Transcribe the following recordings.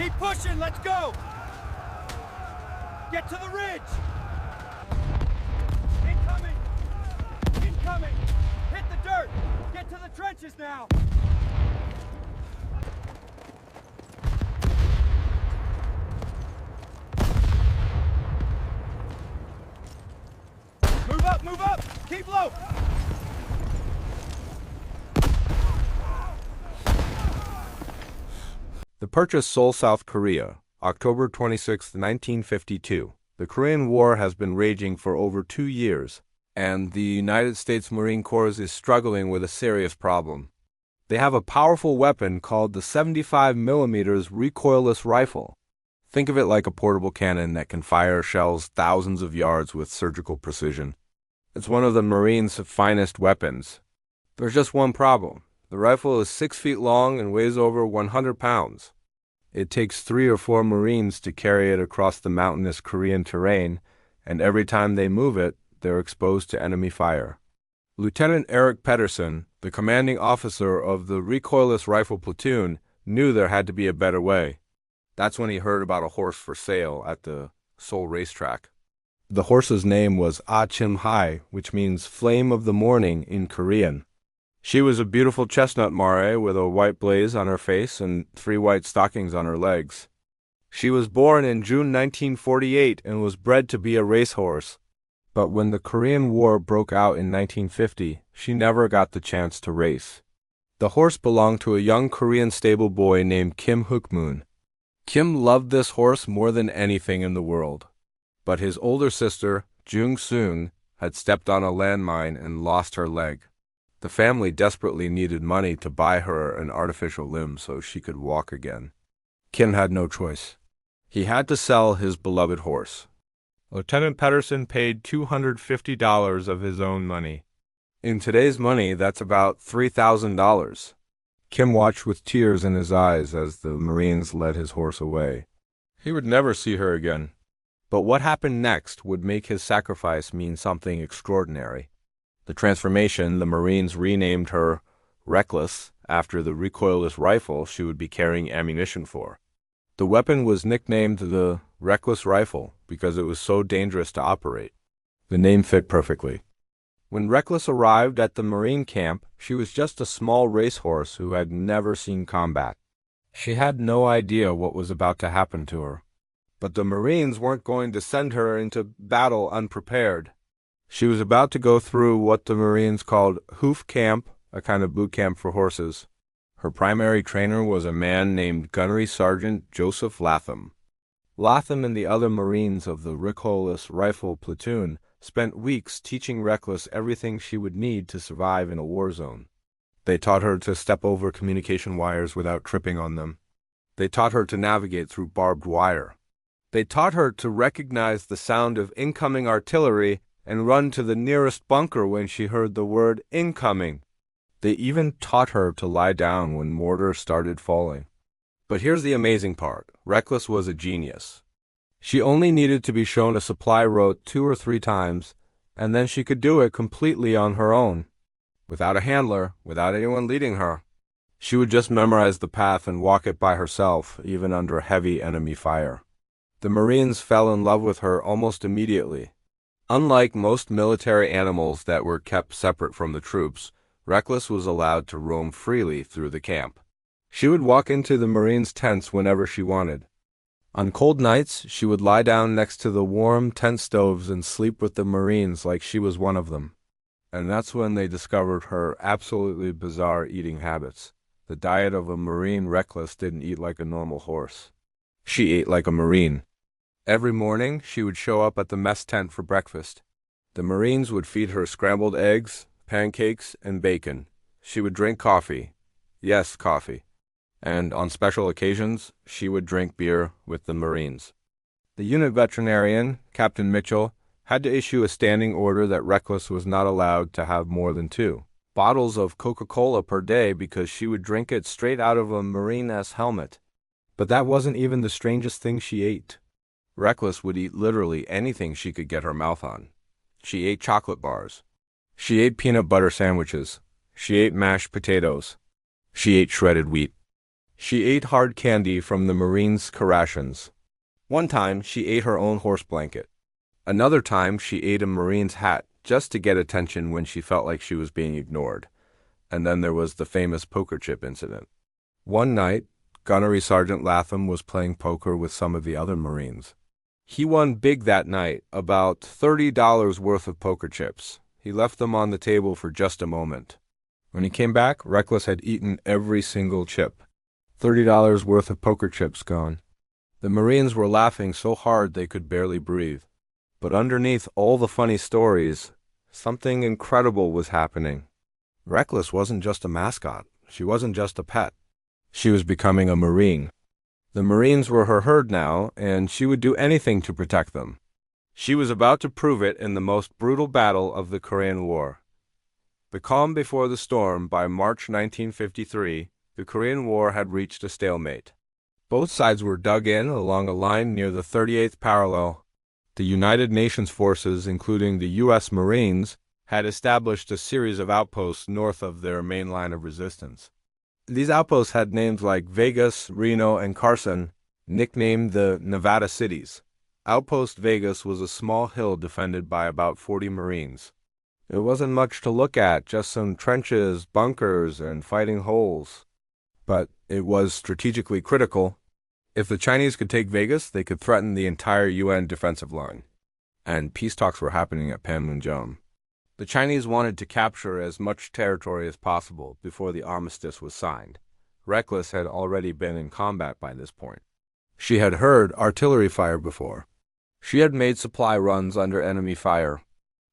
Keep pushing, let's go! Get to the ridge! Incoming! Incoming! Hit the dirt! Get to the trenches now! Move up, move up! Keep low! The purchase Seoul, South Korea, October 26, 1952. The Korean War has been raging for over 2 years, and the United States Marine Corps is struggling with a serious problem. They have a powerful weapon called the 75mm recoilless rifle. Think of it like a portable cannon that can fire shells thousands of yards with surgical precision. It's one of the Marines' finest weapons. There's just one problem. The rifle is 6 feet long and weighs over 100 pounds. It takes 3 or 4 Marines to carry it across the mountainous Korean terrain, and every time they move it, they're exposed to enemy fire. Lieutenant Eric Pedersen, the commanding officer of the recoilless rifle platoon, knew there had to be a better way. That's when he heard about a horse for sale at the Seoul racetrack. The horse's name was Ah-chim Hai, which means flame of the morning in Korean. She was a beautiful chestnut mare with a white blaze on her face and 3 white stockings on her legs. She was born in June 1948 and was bred to be a racehorse. But when the Korean War broke out in 1950, she never got the chance to race. The horse belonged to a young Korean stable boy named Kim Hook-moon. Kim loved this horse more than anything in the world. But his older sister, Jung-soon, had stepped on a landmine and lost her leg. The family desperately needed money to buy her an artificial limb so she could walk again. Kim had no choice. He had to sell his beloved horse. Lieutenant Pedersen paid $250 of his own money. In today's money, that's about $3,000. Kim watched with tears in his eyes as the Marines led his horse away. He would never see her again. But what happened next would make his sacrifice mean something extraordinary. The transformation, the Marines renamed her Reckless after the recoilless rifle she would be carrying ammunition for. The weapon was nicknamed the Reckless Rifle because it was so dangerous to operate. The name fit perfectly. When Reckless arrived at the Marine camp, she was just a small racehorse who had never seen combat. She had no idea what was about to happen to her. But the Marines weren't going to send her into battle unprepared. She was about to go through what the Marines called hoof camp, a kind of boot camp for horses. Her primary trainer was a man named Gunnery Sergeant Joseph Latham. Latham and the other Marines of the recoilless rifle platoon spent weeks teaching Reckless everything she would need to survive in a war zone. They taught her to step over communication wires without tripping on them. They taught her to navigate through barbed wire. They taught her to recognize the sound of incoming artillery and run to the nearest bunker when she heard the word incoming. They even taught her to lie down when mortar started falling. But here's the amazing part. Reckless was a genius. She only needed to be shown a supply route 2 or 3 times, and then she could do it completely on her own. Without a handler, without anyone leading her. She would just memorize the path and walk it by herself, even under heavy enemy fire. The Marines fell in love with her almost immediately. Unlike most military animals that were kept separate from the troops, Reckless was allowed to roam freely through the camp. She would walk into the Marines' tents whenever she wanted. On cold nights, she would lie down next to the warm tent stoves and sleep with the Marines like she was one of them. And that's when they discovered her absolutely bizarre eating habits. The diet of a Marine Reckless didn't eat like a normal horse. She ate like a Marine. Every morning, she would show up at the mess tent for breakfast. The Marines would feed her scrambled eggs, pancakes, and bacon. She would drink coffee. Yes, coffee. And on special occasions, she would drink beer with the Marines. The unit veterinarian, Captain Mitchell, had to issue a standing order that Reckless was not allowed to have more than 2 bottles of Coca-Cola per day because she would drink it straight out of a Marine-S helmet. But that wasn't even the strangest thing she ate. Reckless would eat literally anything she could get her mouth on. She ate chocolate bars. She ate peanut butter sandwiches. She ate mashed potatoes. She ate shredded wheat. She ate hard candy from the Marines' rations. One time, she ate her own horse blanket. Another time, she ate a Marine's hat just to get attention when she felt like she was being ignored. And then there was the famous poker chip incident. One night, Gunnery Sergeant Latham was playing poker with some of the other Marines. He won big that night, about $30 worth of poker chips. He left them on the table for just a moment. When he came back, Reckless had eaten every single chip. $30 worth of poker chips gone. The Marines were laughing so hard they could barely breathe. But underneath all the funny stories, something incredible was happening. Reckless wasn't just a mascot. She wasn't just a pet. She was becoming a Marine. The Marines were her herd now, and she would do anything to protect them. She was about to prove it in the most brutal battle of the Korean War. The calm before the storm, by March 1953, the Korean War had reached a stalemate. Both sides were dug in along a line near the 38th parallel. The United Nations forces, including the U.S. Marines, had established a series of outposts north of their main line of resistance. These outposts had names like Vegas, Reno, and Carson, nicknamed the Nevada Cities. Outpost Vegas was a small hill defended by about 40 Marines. It wasn't much to look at, just some trenches, bunkers, and fighting holes. But it was strategically critical. If the Chinese could take Vegas, they could threaten the entire UN defensive line. And peace talks were happening at Panmunjom. The Chinese wanted to capture as much territory as possible before the armistice was signed. Reckless had already been in combat by this point. She had heard artillery fire before. She had made supply runs under enemy fire.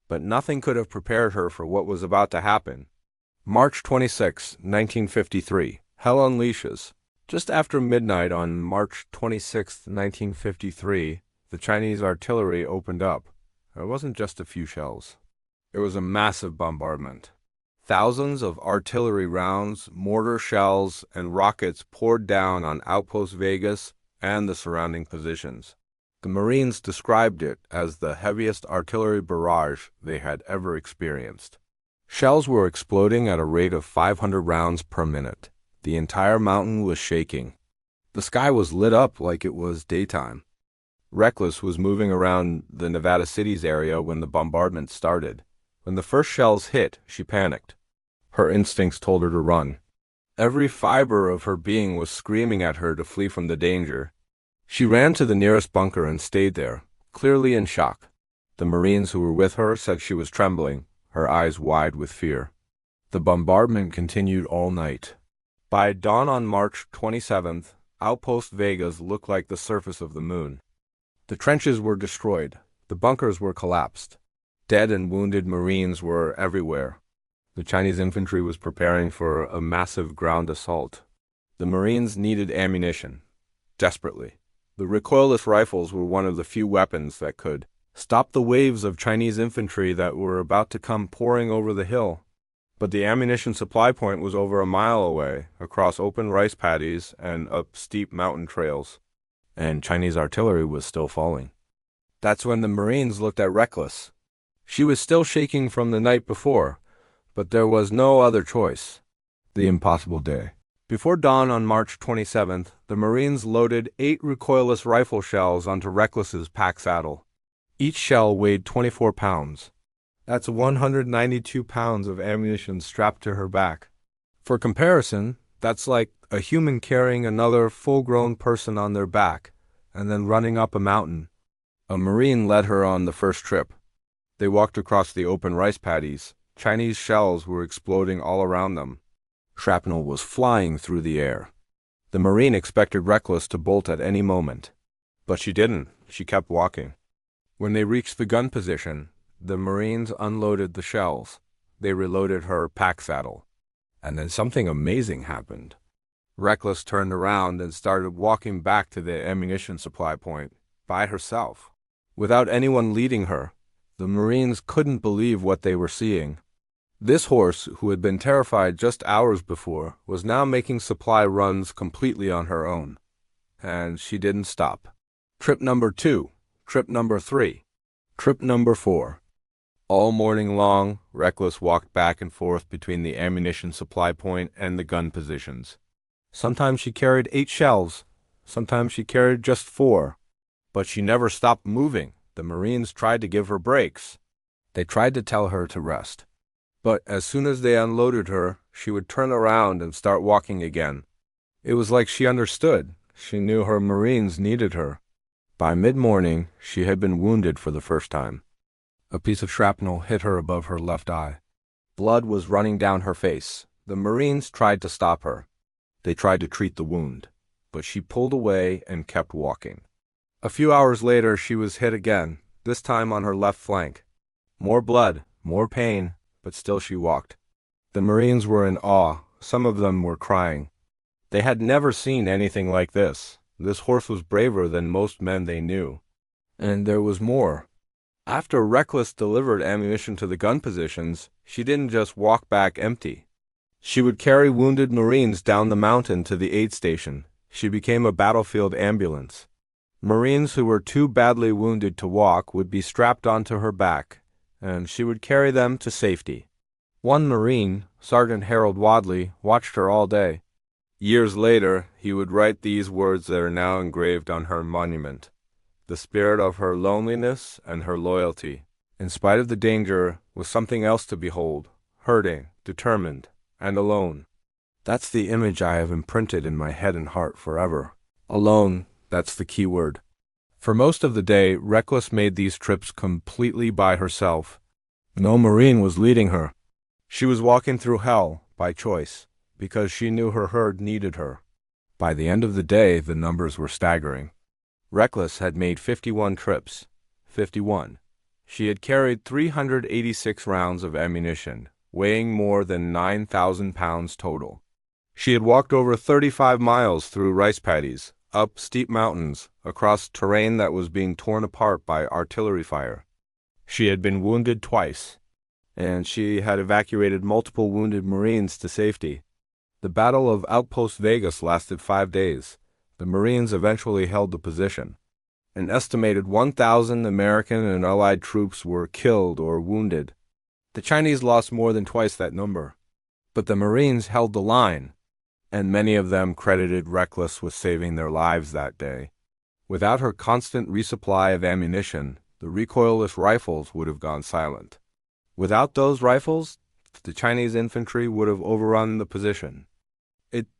But nothing could have prepared her for what was about to happen. March 26, 1953. Hell unleashes. Just after midnight on March 26, 1953, the Chinese artillery opened up. It wasn't just a few shells. It was a massive bombardment. Thousands of artillery rounds, mortar shells, and rockets poured down on Outpost Vegas and the surrounding positions. The Marines described it as the heaviest artillery barrage they had ever experienced. Shells were exploding at a rate of 500 rounds per minute. The entire mountain was shaking. The sky was lit up like it was daytime. Reckless was moving around the Nevada Cities area when the bombardment started. When the first shells hit, she panicked. Her instincts told her to run. Every fiber of her being was screaming at her to flee from the danger. She ran to the nearest bunker and stayed there, clearly in shock. The Marines who were with her said she was trembling, her eyes wide with fear. The bombardment continued all night. By dawn on March 27th, Outpost Vegas looked like the surface of the moon. The trenches were destroyed. The bunkers were collapsed. Dead and wounded Marines were everywhere. The Chinese infantry was preparing for a massive ground assault. The Marines needed ammunition, desperately. The recoilless rifles were one of the few weapons that could stop the waves of Chinese infantry that were about to come pouring over the hill. But the ammunition supply point was over a mile away, across open rice paddies and up steep mountain trails. And Chinese artillery was still falling. That's when the Marines looked at Reckless. She was still shaking from the night before, but there was no other choice. The impossible day. Before dawn on March 27th, the Marines loaded 8 recoilless rifle shells onto Reckless's pack saddle. Each shell weighed 24 pounds. That's 192 pounds of ammunition strapped to her back. For comparison, that's like a human carrying another full-grown person on their back and then running up a mountain. A Marine led her on the first trip. They walked across the open rice paddies. Chinese shells were exploding all around them. Shrapnel was flying through the air. The Marine expected Reckless to bolt at any moment. But she didn't. She kept walking. When they reached the gun position, the Marines unloaded the shells. They reloaded her pack saddle. And then something amazing happened. Reckless turned around and started walking back to the ammunition supply point by herself. Without anyone leading her, the Marines couldn't believe what they were seeing. This horse, who had been terrified just hours before, was now making supply runs completely on her own. And she didn't stop. Trip number 2, trip number 3, trip number 4. All morning long, Reckless walked back and forth between the ammunition supply point and the gun positions. Sometimes she carried 8 shells, sometimes she carried just 4. But she never stopped moving. The Marines tried to give her breaks. They tried to tell her to rest. But as soon as they unloaded her, she would turn around and start walking again. It was like she understood. She knew her Marines needed her. By mid-morning, she had been wounded for the first time. A piece of shrapnel hit her above her left eye. Blood was running down her face. The Marines tried to stop her. They tried to treat the wound, but she pulled away and kept walking. A few hours later, she was hit again, this time on her left flank. More blood, more pain, but still she walked. The Marines were in awe. Some of them were crying. They had never seen anything like this. This horse was braver than most men they knew. And there was more. After Reckless delivered ammunition to the gun positions, she didn't just walk back empty. She would carry wounded Marines down the mountain to the aid station. She became a battlefield ambulance. Marines who were too badly wounded to walk would be strapped onto her back, and she would carry them to safety. One Marine, Sergeant Harold Wadley, watched her all day. Years later, he would write these words that are now engraved on her monument. The spirit of her loneliness and her loyalty, in spite of the danger, was something else to behold, hurting, determined, and alone. That's the image I have imprinted in my head and heart forever. Alone, that's the key word. For most of the day, Reckless made these trips completely by herself. No Marine was leading her. She was walking through hell, by choice, because she knew her herd needed her. By the end of the day, the numbers were staggering. Reckless had made 51 trips. 51. She had carried 386 rounds of ammunition, weighing more than 9,000 pounds total. She had walked over 35 miles through rice paddies, up steep mountains, across terrain that was being torn apart by artillery fire. She had been wounded twice, and she had evacuated multiple wounded Marines to safety. The Battle of Outpost Vegas lasted 5 days. The Marines eventually held the position. An estimated 1,000 American and Allied troops were killed or wounded. The Chinese lost more than twice that number. But the Marines held the line, and many of them credited Reckless with saving their lives that day. Without her constant resupply of ammunition, the recoilless rifles would have gone silent. Without those rifles, the Chinese infantry would have overrun the position.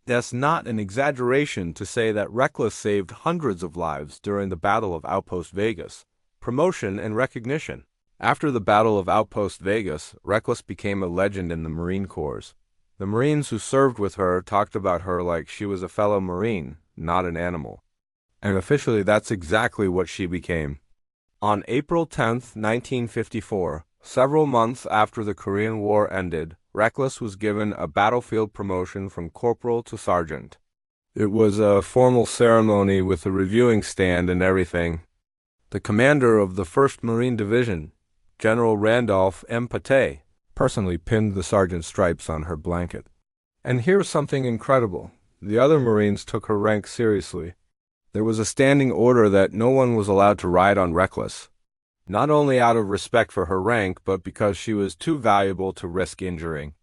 That's not an exaggeration to say that Reckless saved hundreds of lives during the Battle of Outpost Vegas. Promotion and recognition. After the Battle of Outpost Vegas, Reckless became a legend in the Marine Corps. The Marines who served with her talked about her like she was a fellow Marine, not an animal. And officially that's exactly what she became. On April 10, 1954, several months after the Korean War ended, Reckless was given a battlefield promotion from corporal to sergeant. It was a formal ceremony with a reviewing stand and everything. The commander of the 1st Marine Division, General Randolph M. Patay, personally pinned the sergeant's stripes on her blanket. And here's something incredible. The other Marines took her rank seriously. There was a standing order that no one was allowed to ride on Reckless. Not only out of respect for her rank, but because she was too valuable to risk injuring.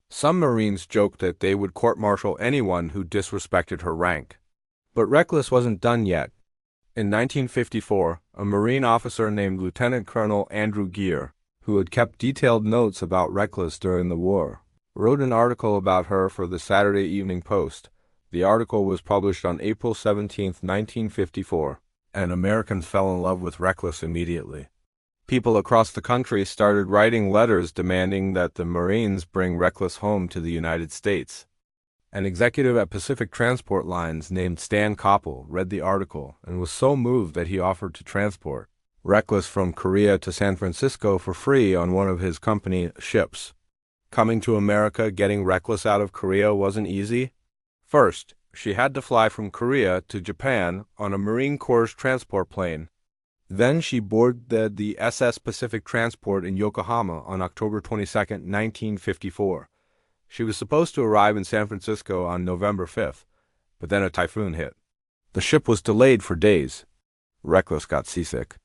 Some Marines joked that they would court-martial anyone who disrespected her rank. But Reckless wasn't done yet. In 1954, a Marine officer named Lieutenant Colonel Andrew Gear, who had kept detailed notes about Reckless during the war, wrote an article about her for the Saturday Evening Post. The article was published on April 17, 1954. And Americans fell in love with Reckless immediately. People across the country started writing letters demanding that the Marines bring Reckless home to the United States. An executive at Pacific Transport Lines named Stan Koppel read the article and was so moved that he offered to transport Reckless from Korea to San Francisco for free on one of his company ships. Coming to America, getting Reckless out of Korea wasn't easy. First, she had to fly from Korea to Japan on a Marine Corps transport plane. Then she boarded the SS Pacific Transport in Yokohama on October 22, 1954. She was supposed to arrive in San Francisco on November 5th, but then a typhoon hit. The ship was delayed for days. Reckless got seasick.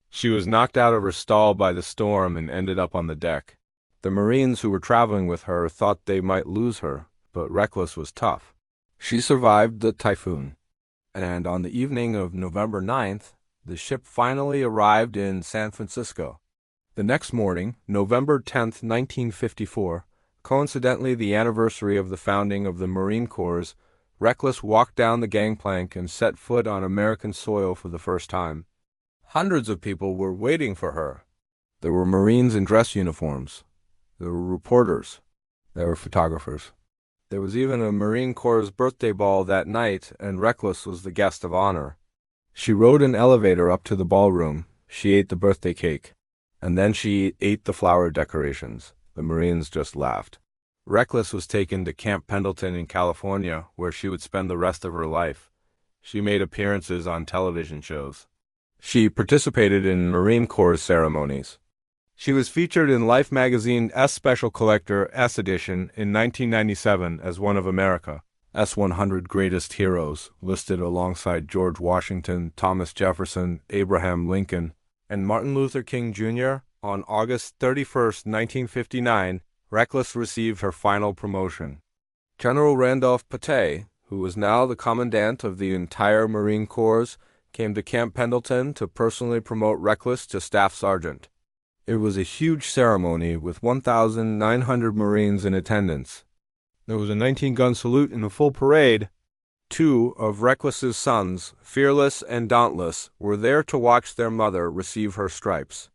She was knocked out of her stall by the storm and ended up on the deck. The Marines who were traveling with her thought they might lose her, but Reckless was tough. She survived the typhoon, and on the evening of November 9th, the ship finally arrived in San Francisco. The next morning, November 10th, 1954, coincidentally the anniversary of the founding of the Marine Corps, Reckless walked down the gangplank and set foot on American soil for the first time. Hundreds of people were waiting for her. There were Marines in dress uniforms. There were reporters. There were photographers. There was even a Marine Corps birthday ball that night, and Reckless was the guest of honor. She rode an elevator up to the ballroom. She ate the birthday cake. And then she ate the flower decorations. The Marines just laughed. Reckless was taken to Camp Pendleton in California, where she would spend the rest of her life. She made appearances on television shows. She participated in Marine Corps ceremonies. She was featured in Life magazine S Special Collector S Edition in 1997 as one of America's 100 Greatest Heroes, listed alongside George Washington, Thomas Jefferson, Abraham Lincoln, and Martin Luther King Jr. On August 31, 1959, Reckless received her final promotion. General Randolph Patay, who was now the commandant of the entire Marine Corps, came to Camp Pendleton to personally promote Reckless to Staff Sergeant. It was a huge ceremony with 1,900 Marines in attendance. There was a 19-gun salute and a full parade. Two of Reckless's sons, Fearless and Dauntless, were there to watch their mother receive her stripes.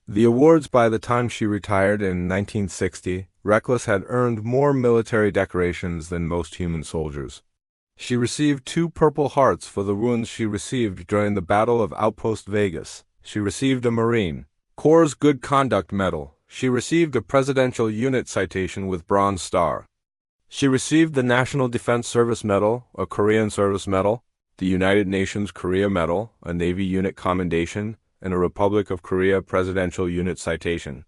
The awards by the time she retired in 1960, Reckless had earned more military decorations than most human soldiers. She received 2 Purple Hearts for the wounds she received during the Battle of Outpost Vegas. She received a Marine Corps Good Conduct Medal. She received a Presidential Unit Citation with Bronze Star. She received the National Defense Service Medal, a Korean Service Medal, the United Nations Korea Medal, a Navy Unit Commendation, and a Republic of Korea Presidential Unit Citation.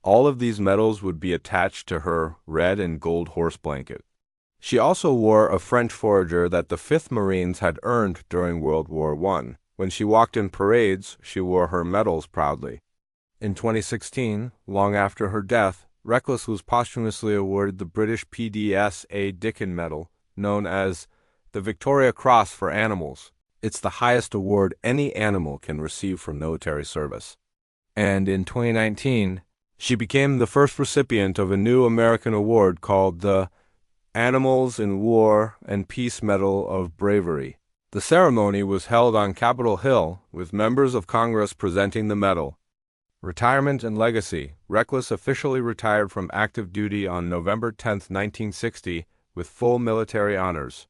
All of these medals would be attached to her red and gold horse blanket. She also wore a French forager that the 5th Marines had earned during World War I. When she walked in parades, she wore her medals proudly. In 2016, long after her death, Reckless was posthumously awarded the British PDS A. Dickin Medal, known as the Victoria Cross for Animals. It's the highest award any animal can receive for military service. And in 2019, she became the first recipient of a new American award called the Animals in War and Peace Medal of Bravery. The ceremony was held on Capitol Hill, with members of Congress presenting the medal. Retirement and legacy. Reckless officially retired from active duty on November 10, 1960, with full military honors.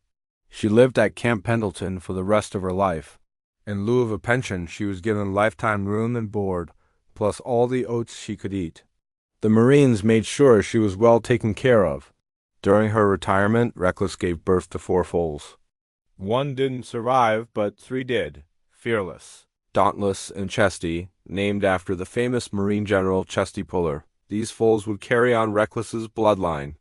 She lived at Camp Pendleton for the rest of her life. In lieu of a pension, she was given lifetime room and board, plus all the oats she could eat. The Marines made sure she was well taken care of. During her retirement, Reckless gave birth to 4 foals. 1 didn't survive, but 3 did. Fearless, Dauntless, and Chesty, named after the famous Marine General Chesty Puller. These foals would carry on Reckless's bloodline.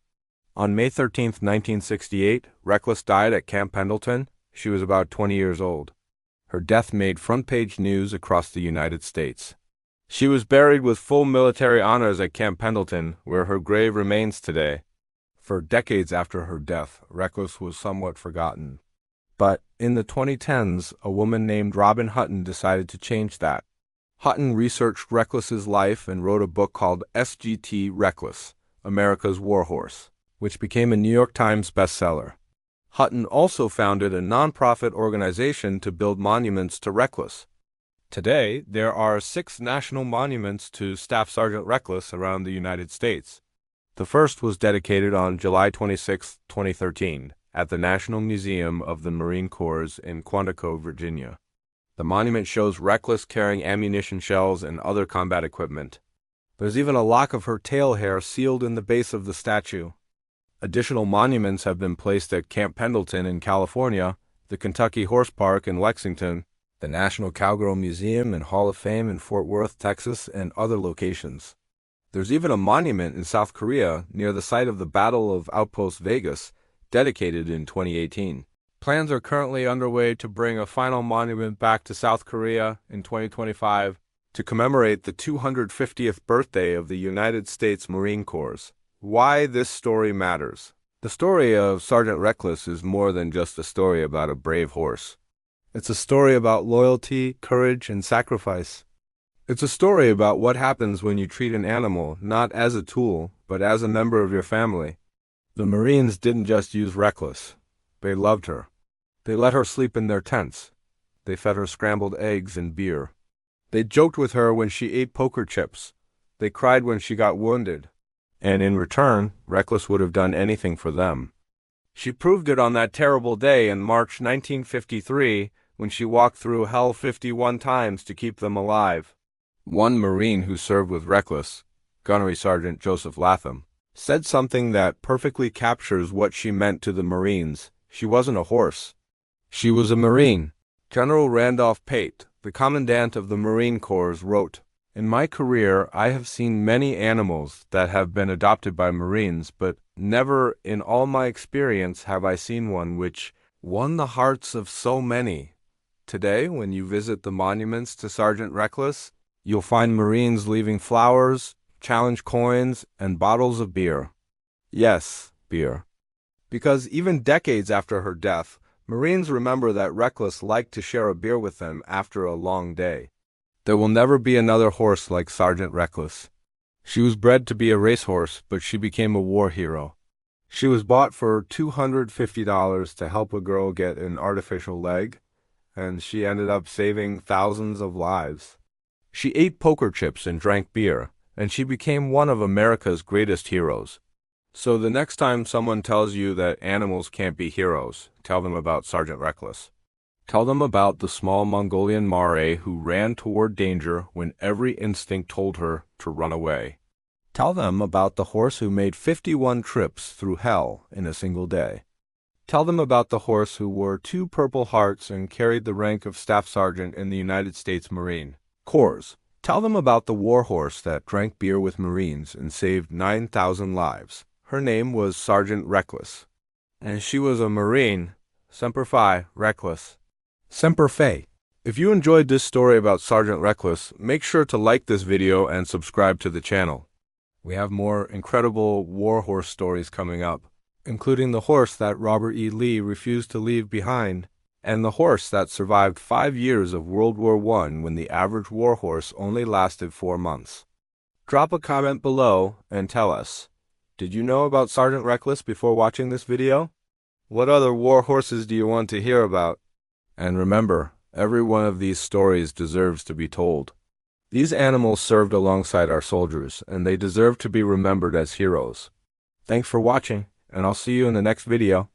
On May 13, 1968, Reckless died at Camp Pendleton. She was about 20 years old. Her death made front-page news across the United States. She was buried with full military honors at Camp Pendleton, where her grave remains today. For decades after her death, Reckless was somewhat forgotten. But in the 2010s, a woman named Robin Hutton decided to change that. Hutton researched Reckless's life and wrote a book called SGT Reckless, America's Warhorse, which became a New York Times bestseller. Hutton also founded a nonprofit organization to build monuments to Reckless. Today, there are 6 national monuments to Staff Sergeant Reckless around the United States. The first was dedicated on July 26, 2013, at the National Museum of the Marine Corps in Quantico, Virginia. The monument shows Reckless carrying ammunition shells and other combat equipment. There's even a lock of her tail hair sealed in the base of the statue. Additional monuments have been placed at Camp Pendleton in California, the Kentucky Horse Park in Lexington, the National Cowgirl Museum and Hall of Fame in Fort Worth, Texas, and other locations. There's even a monument in South Korea near the site of the Battle of Outpost Vegas, dedicated in 2018. Plans are currently underway to bring a final monument back to South Korea in 2025 to commemorate the 250th birthday of the United States Marine Corps. Why this story matters. The story of Sergeant Reckless is more than just a story about a brave horse. It's a story about loyalty, courage, and sacrifice. It's a story about what happens when you treat an animal not as a tool, but as a member of your family. The Marines didn't just use Reckless. They loved her. They let her sleep in their tents. They fed her scrambled eggs and beer. They joked with her when she ate poker chips. They cried when she got wounded. And in return, Reckless would have done anything for them. She proved it on that terrible day in March 1953 when she walked through hell 51 times to keep them alive. One Marine who served with Reckless, Gunnery Sergeant Joseph Latham, said something that perfectly captures what she meant to the Marines. She wasn't a horse. She was a Marine. General Randolph Pate, the Commandant of the Marine Corps, wrote, "In my career, I have seen many animals that have been adopted by Marines, but never in all my experience have I seen one which won the hearts of so many. Today, when you visit the monuments to Sergeant Reckless, you'll find Marines leaving flowers, challenge coins, and bottles of beer. Yes, beer. Because even decades after her death, Marines remember that Reckless liked to share a beer with them after a long day. There will never be another horse like Sergeant Reckless. She was bred to be a racehorse, but she became a war hero. She was bought for $250 to help a girl get an artificial leg, and she ended up saving thousands of lives. She ate poker chips and drank beer, and she became one of America's greatest heroes. So the next time someone tells you that animals can't be heroes, tell them about Sergeant Reckless. Tell them about the small Mongolian Mare who ran toward danger when every instinct told her to run away. Tell them about the horse who made 51 trips through hell in a single day. Tell them about the horse who wore 2 Purple Hearts and carried the rank of Staff Sergeant in the United States Marine Corps. Tell them about the war horse that drank beer with Marines and saved 9,000 lives. Her name was Sergeant Reckless. And she was a Marine. Semper Fi, Reckless. Semper Fi. If you enjoyed this story about Sergeant Reckless, make sure to like this video and subscribe to the channel. We have more incredible war horse stories coming up, including the horse that Robert E. Lee refused to leave behind, and the horse that survived 5 years of World War I when the average war horse only lasted 4 months. Drop a comment below and tell us, did you know about Sergeant Reckless before watching this video? What other war horses do you want to hear about? And remember, every one of these stories deserves to be told. These animals served alongside our soldiers, and they deserve to be remembered as heroes. Thanks for watching, and I'll see you in the next video.